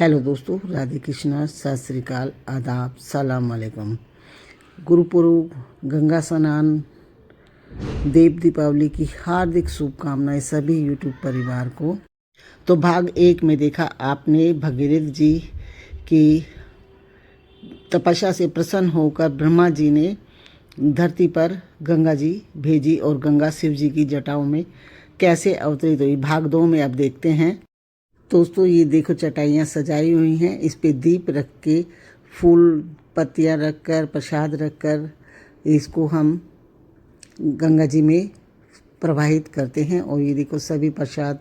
Hello दोस्तों, राधे कृष्णा, सत श्री अकाल, आदाब, सलाम अलैकुम। गुरुपुरब, गंगा स्नान, देव दीपावली की हार्दिक शुभकामनाएं सभी यूट्यूब परिवार को। तो भाग 1 में देखा आपने भगीरथ जी की तपस्या से प्रसन्न होकर ब्रह्मा जी ने धरती पर गंगा जी भेजी और गंगा शिव जी की जटाओं में कैसे अवतरित हुई। भाग 2 में अब देखते हैं। दोस्तों ये देखो, चटाइयाँ सजाई हुई हैं, इस पे दीप रख के, फूल पत्तियाँ रख कर, प्रसाद रख कर इसको हम गंगा जी में प्रवाहित करते हैं। और ये देखो, सभी प्रसाद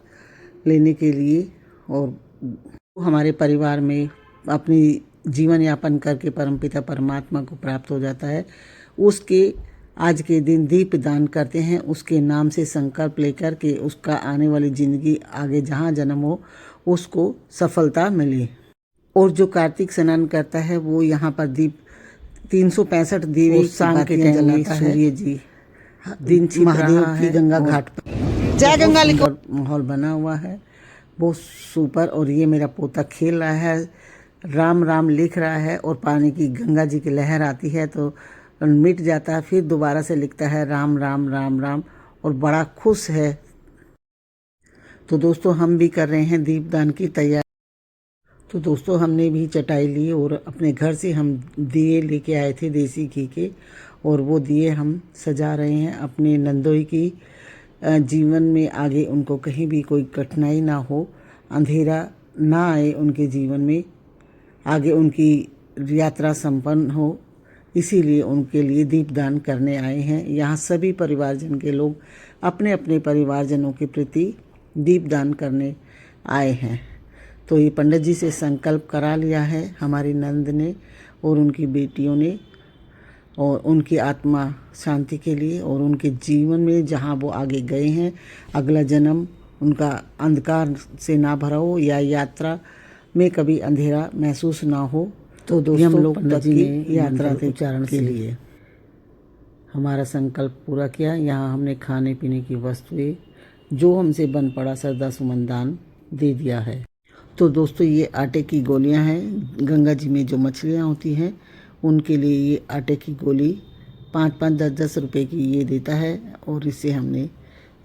लेने के लिए और हमारे परिवार में अपनी जीवन यापन करके परमपिता परमात्मा को प्राप्त हो जाता है। उसके आज के दिन दीप दान करते हैं, उसके नाम से संकल्प लेकर के उसका आने वाली ज़िंदगी आगे जहाँ जन्म हो उसको सफलता मिले। और जो कार्तिक स्नान करता है वो यहाँ पर दीप 365 दीवे शाम के टाइम जलाता है। सूर्य जी दिन महादेव की गंगा घाट पर जय गंगा लिखो माहौल बना हुआ है, बहुत सुपर। और ये मेरा पोता खेल रहा है, राम राम लिख रहा है और पानी की गंगा जी की लहर आती है तो मिट जाता है, फिर दोबारा से लिखता है राम राम राम राम और बड़ा खुश है। तो दोस्तों हम भी कर रहे हैं दीपदान की तैयारी। तो दोस्तों हमने भी चटाई ली और अपने घर से हम दिए लेके आए थे देसी घी के, और वो दिए हम सजा रहे हैं अपने नंदोई की जीवन में। आगे उनको कहीं भी कोई कठिनाई ना हो, अंधेरा ना आए उनके जीवन में, आगे उनकी यात्रा संपन्न हो, इसीलिए उनके लिए दीपदान करने आए हैं। यहाँ सभी परिवारजन के लोग अपने अपने परिवारजनों के प्रति दीपदान करने आए हैं। तो ये पंडित जी से संकल्प करा लिया है हमारी नंद ने और उनकी बेटियों ने, और उनकी आत्मा शांति के लिए और उनके जीवन में जहाँ वो आगे गए हैं अगला जन्म उनका अंधकार से ना भरा हो या यात्रा में कभी अंधेरा महसूस ना हो। तो दोस्तों हम लोग पंडित जी ने यात्रा के उच्चारण के लिए हमारा संकल्प पूरा किया। यहाँ हमने खाने पीने की वस्तुएं जो हमसे बन पड़ा श्रद्धा सुमन दान दे दिया है। तो दोस्तों ये आटे की गोलियां हैं, गंगा जी में जो मछलियां होती हैं उनके लिए ये आटे की गोली 5-5, 10-10 रुपए की ये देता है। और इससे हमने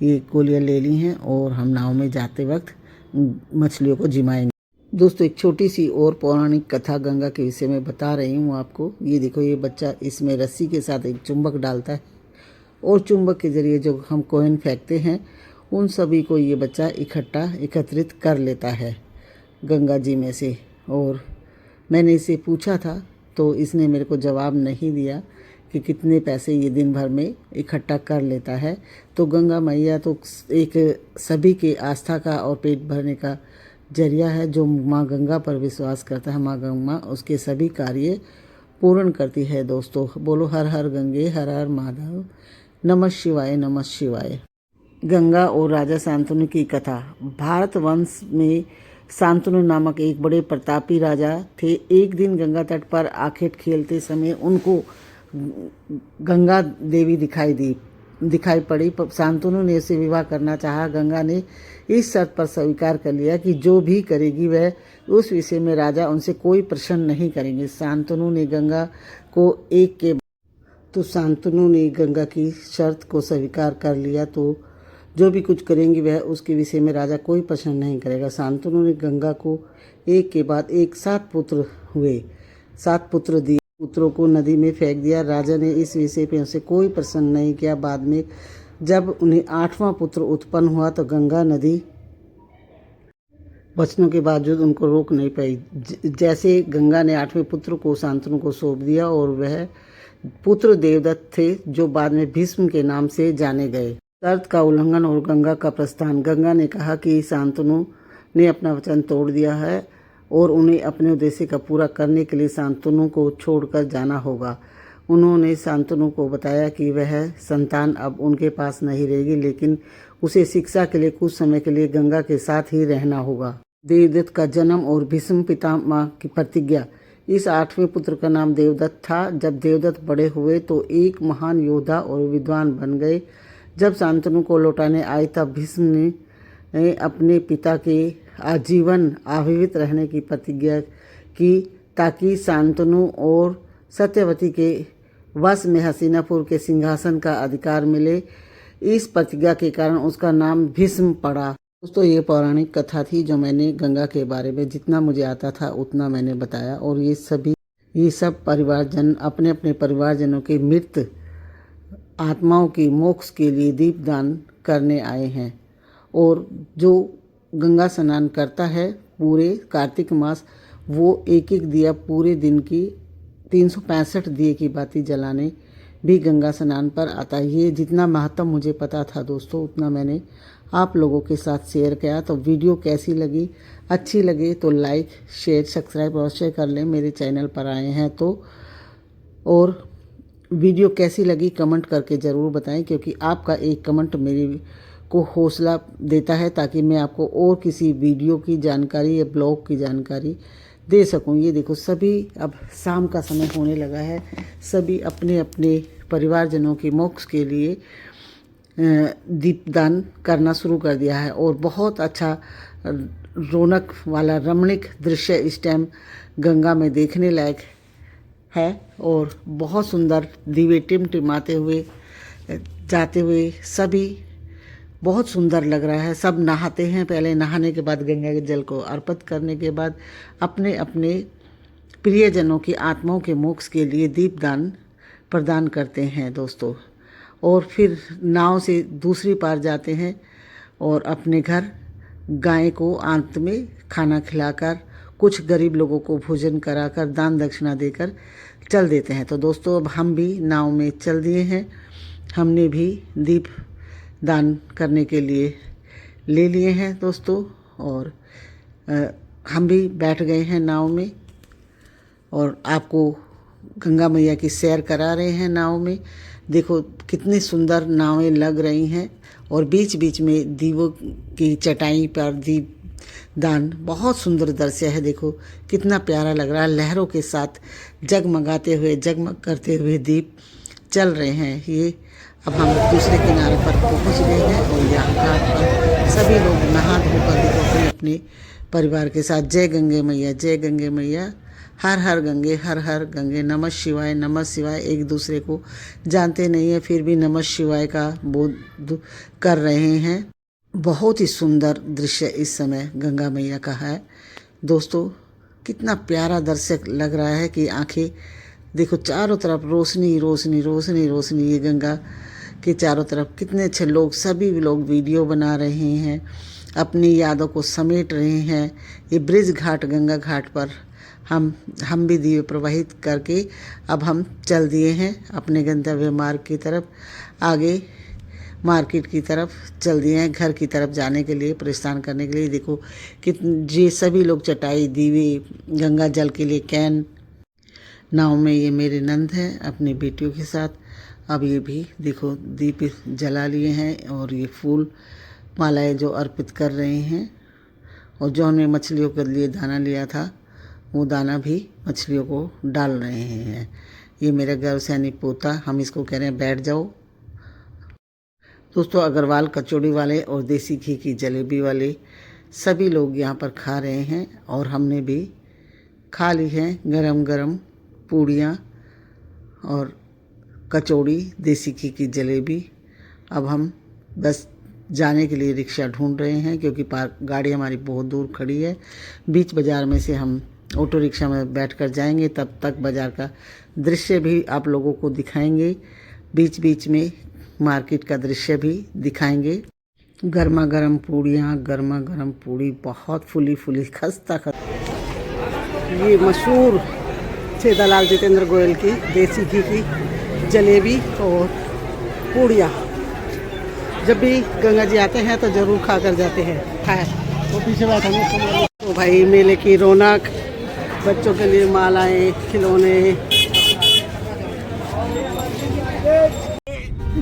ये गोलियां ले ली हैं और हम नाव में जाते वक्त मछलियों को जिमाएंगे। दोस्तों एक छोटी सी और पौराणिक कथा गंगा के विषय में बता रही हूँ आपको। ये देखो, ये बच्चा इसमें रस्सी के साथ एक चुंबक डालता है और चुंबक के जरिए जो हम कॉइन फेंकते हैं उन सभी को ये बच्चा एकत्रित कर लेता है गंगा जी में से। और मैंने इसे पूछा था तो इसने मेरे को जवाब नहीं दिया कि कितने पैसे ये दिन भर में इकट्ठा कर लेता है। तो गंगा मैया तो एक सभी के आस्था का और पेट भरने का जरिया है। जो माँ गंगा पर विश्वास करता है, माँ गंगा उसके सभी कार्य पूर्ण करती है। दोस्तों बोलो हर हर गंगे, हर हर महादेव, नमः शिवाय, नमः शिवाय। गंगा और राजा शांतनु की कथा। भारत वंश में शांतनु नामक एक बड़े प्रतापी राजा थे। एक दिन गंगा तट पर आखेट खेलते समय उनको गंगा देवी दिखाई पड़ी। शांतनु ने उससे विवाह करना चाहा। गंगा ने इस शर्त पर स्वीकार कर लिया कि जो भी करेगी वह उस विषय में राजा उनसे कोई प्रश्न नहीं करेंगे। शांतनु ने गंगा की शर्त को स्वीकार कर लिया, तो जो भी कुछ करेंगी वह उसके विषय में राजा कोई प्रश्न नहीं करेगा। शांतनु ने गंगा को एक के बाद एक 7 पुत्र हुए, 7 पुत्र दिए। पुत्रों को नदी में फेंक दिया। राजा ने इस विषय पे उनसे कोई प्रश्न नहीं किया। बाद में जब उन्हें 8वां पुत्र उत्पन्न हुआ तो गंगा नदी बचनों के बावजूद उनको रोक नहीं पाई। जैसे गंगा ने 8वें पुत्र को शांतनु को सौंप दिया और वह पुत्र देवदत्त थे जो बाद में भीष्म के नाम से जाने गए। शर्त का उल्लंघन और गंगा का प्रस्थान। गंगा ने कहा कि शांतनु ने अपना वचन तोड़ दिया है और उन्हें अपने उद्देश्य का पूरा करने के लिए शांतनु को छोड़कर जाना होगा। उन्होंने शांतनु को बताया कि वह संतान अब उनके पास नहीं रहेगी, लेकिन उसे शिक्षा के लिए कुछ समय के लिए गंगा के साथ ही रहना होगा। देवदत्त का जन्म और भीष्म पितामह की प्रतिज्ञा। इस 8वें पुत्र का नाम देवदत्त था। जब देवदत्त बड़े हुए तो एक महान योद्धा और विद्वान बन गए। जब शांतनु को लौटाने आए तब भीष्म ने अपने पिता के आजीवन आजीवित रहने की प्रतिज्ञा की ताकि शांतनु और सत्यवती के वश में हस्तिनापुर के सिंहासन का अधिकार मिले। इस प्रतिज्ञा के कारण उसका नाम भीष्म पड़ा। दोस्तों ये पौराणिक कथा थी जो मैंने गंगा के बारे में जितना मुझे आता था उतना मैंने बताया। और ये सब परिवारजन अपने अपने परिवारजनों के मृत आत्माओं की मोक्ष के लिए दीपदान करने आए हैं। और जो गंगा स्नान करता है पूरे कार्तिक मास, वो एक एक दिया पूरे दिन की 365 दिए की बाती जलाने भी गंगा स्नान पर आता है। ये जितना महत्व मुझे पता था दोस्तों उतना मैंने आप लोगों के साथ शेयर किया। तो वीडियो कैसी लगी, अच्छी लगे तो लाइक शेयर सब्सक्राइब अवश्य कर लें मेरे चैनल पर आए हैं तो। और वीडियो कैसी लगी कमेंट करके ज़रूर बताएं, क्योंकि आपका एक कमेंट मेरे को हौसला देता है ताकि मैं आपको और किसी वीडियो की जानकारी या ब्लॉग की जानकारी दे सकूं। ये देखो सभी अब शाम का समय होने लगा है, सभी अपने अपने परिवारजनों के मोक्ष के लिए दीपदान करना शुरू कर दिया है। और बहुत अच्छा रौनक वाला रमणीक दृश्य इस टाइम गंगा में देखने लायक है। और बहुत सुंदर दीवे टिमटिमाते हुए जाते हुए सभी बहुत सुंदर लग रहा है। सब नहाते हैं, पहले नहाने के बाद गंगा के जल को अर्पित करने के बाद अपने अपने प्रियजनों की आत्माओं के मोक्ष के लिए दीपदान प्रदान करते हैं दोस्तों। और फिर नाव से दूसरी पार जाते हैं और अपने घर गाय को अंत में खाना खिलाकर कुछ गरीब लोगों को भोजन कराकर दान दक्षिणा देकर चल देते हैं। तो दोस्तों अब हम भी नाव में चल दिए हैं, हमने भी दीप दान करने के लिए ले लिए हैं दोस्तों। और हम भी बैठ गए हैं नाव में और आपको गंगा मैया की सैर करा रहे हैं नाव में। देखो कितनी सुंदर नावें लग रही हैं और बीच बीच में दीवों की चटाई पर दीप दान, बहुत सुंदर दृश्य है। देखो कितना प्यारा लग रहा है, लहरों के साथ जगमगाते हुए जगमग करते हुए दीप चल रहे हैं। ये अब हम दूसरे किनारे पर पहुंच गए हैं और यहाँ घाट पर सभी लोग नहा धोकर देखो अपने अपने परिवार के साथ जय गंगे मैया, जय गंगे मैया, हर हर गंगे, नमः शिवाय। एक दूसरे को जानते नहीं है फिर भी नमः शिवाय का बोध कर रहे हैं। बहुत ही सुंदर दृश्य इस समय गंगा मैया का है दोस्तों। कितना प्यारा दृश्य लग रहा है कि आंखें देखो चारों तरफ रोशनी रोशनी रोशनी रोशनी। ये गंगा के चारों तरफ कितने अच्छे लोग, सभी लोग वीडियो बना रहे हैं, अपनी यादों को समेट रहे हैं। ये ब्रिज घाट गंगा घाट पर हम भी दिए प्रवाहित करके अब हम चल दिए हैं अपने गंतव्य मार्ग की तरफ, आगे मार्केट की तरफ चल दिए हैं, घर की तरफ जाने के लिए प्रस्थान करने के लिए। देखो ये सभी लोग चटाई दीवे गंगा जल के लिए कैन नाव में, ये मेरे नंद हैं अपनी बेटियों के साथ। अब ये भी देखो दीप जला लिए हैं और ये फूल मालाएं जो अर्पित कर रहे हैं। और जो हमने मछलियों के लिए दाना लिया था वो दाना भी मछलियों को डाल रहे हैं। ये मेरा गर्वसैनी पोता, हम इसको कह रहे हैं बैठ जाओ। दोस्तों अग्रवाल कचौड़ी वाले और देसी घी की जलेबी वाले सभी लोग यहाँ पर खा रहे हैं और हमने भी खा ली हैं गरम गरम पूड़ियाँ और कचौड़ी, देसी घी की जलेबी। अब हम बस जाने के लिए रिक्शा ढूंढ रहे हैं क्योंकि गाड़ी हमारी बहुत दूर खड़ी है। बीच बाज़ार में से हम ऑटो रिक्शा में बैठकर जाएंगे, तब तक बाज़ार का दृश्य भी आप लोगों को दिखाएंगे, बीच बीच में मार्केट का दृश्य भी दिखाएंगे। गर्मा गर्म पूड़ियाँ, गर्मा गर्म पूड़ी बहुत फुली फुली खस्ता ये मशहूर छेदालाल जितेंद्र गोयल की देसी घी की जलेबी और पूड़ियाँ। जब भी गंगा जी आते हैं तो ज़रूर खा कर जाते हैं। वो पीछे बैठेंगे तो भाई मेले की रौनक, बच्चों के लिए मालाएं, खिलौने,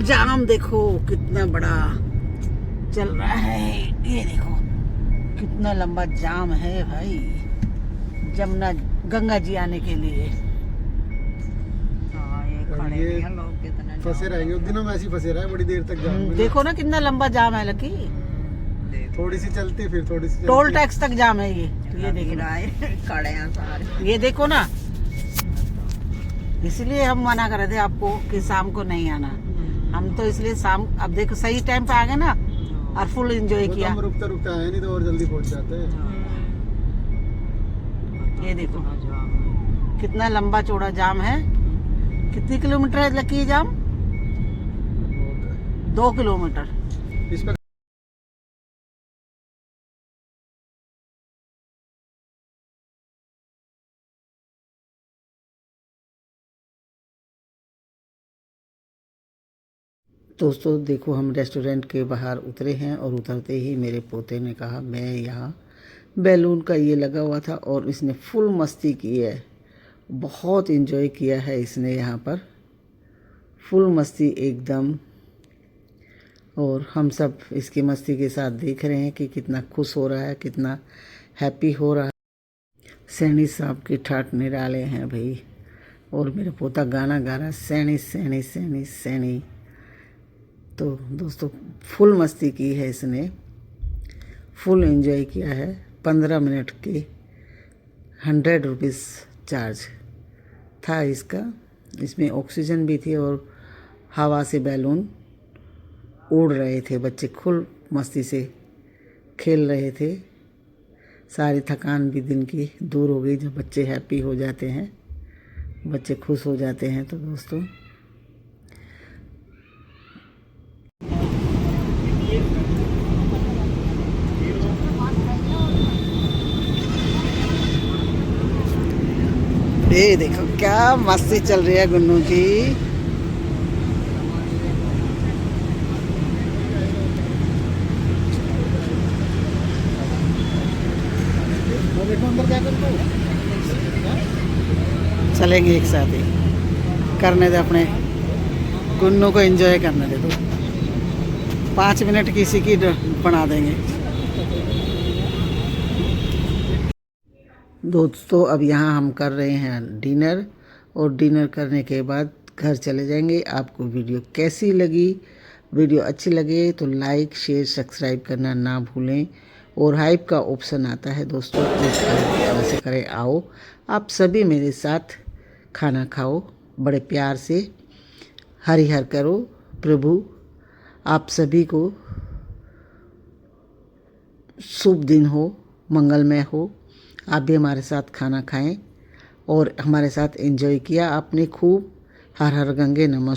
जाम देखो कितना बड़ा चल रहा है। ये देखो कितना लंबा जाम है भाई जमुना गंगा जी आने के लिए। फंसे रहेंगे उस दिन हम ऐसे फंसे रहे बड़ी देर तक जाम में। देखो ना कितना लंबा जाम है लकी। थोड़ी सी चलती फिर थोड़ी सी टोल टैक्स तक जाम है ये देखो खड़े हैं सारे। ये देखो ना, इसलिए हम मना कर रहे थे आपको कि शाम को नहीं आना। हम तो इसलिए शाम, अब देखो सही टाइम पे आ गए ना और फुल एंजॉय किया। हम रुकते रुकते आए नहीं तो और जल्दी पहुंच जाते। ये देखो कितना लंबा चौड़ा जाम है। कितनी किलोमीटर है लकी ये जाम? 2 किलोमीटर। इस पर दोस्तों देखो, हम रेस्टोरेंट के बाहर उतरे हैं और उतरते ही मेरे पोते ने कहा मैं यहाँ बैलून का ये लगा हुआ था और इसने फुल मस्ती की है, बहुत एंजॉय किया है इसने यहाँ पर, फुल मस्ती एकदम। और हम सब इसकी मस्ती के साथ देख रहे हैं कि कितना खुश हो रहा है, कितना हैप्पी हो रहा है। सैनी साहब की ठाट निराले हैं भाई। और मेरा पोता गाना गा रहा है, सैनी सैनी सैनी सैनी। तो दोस्तों फुल मस्ती की है इसने, फुल एंजॉय किया है। 15 मिनट के 100 रुपीज़ चार्ज था इसका। इसमें ऑक्सीजन भी थी और हवा से बैलून उड़ रहे थे, बच्चे खुल मस्ती से खेल रहे थे। सारी थकान भी दिन की दूर हो गई। जब बच्चे हैप्पी हो जाते हैं, बच्चे खुश हो जाते हैं। तो दोस्तों ये देखो क्या मस्ती चल रही है गुन्नू की। चलेंगे एक साथ ही, करने दे अपने गुन्नू को एंजॉय करने दे। तो 5 मिनट किसी की बना देंगे। दोस्तों अब यहाँ हम कर रहे हैं डिनर और डिनर करने के बाद घर चले जाएंगे। आपको वीडियो कैसी लगी? वीडियो अच्छी लगे तो लाइक शेयर सब्सक्राइब करना ना भूलें। और हाइप का ऑप्शन आता है दोस्तों, उस तरह से करें। आओ आप सभी मेरे साथ खाना खाओ, बड़े प्यार से हरिहर करो। प्रभु आप सभी को शुभ दिन हो, मंगलमय हो। आप भी हमारे साथ खाना खाएं और हमारे साथ एंजॉय किया आपने खूब। हर हर गंगे नमः।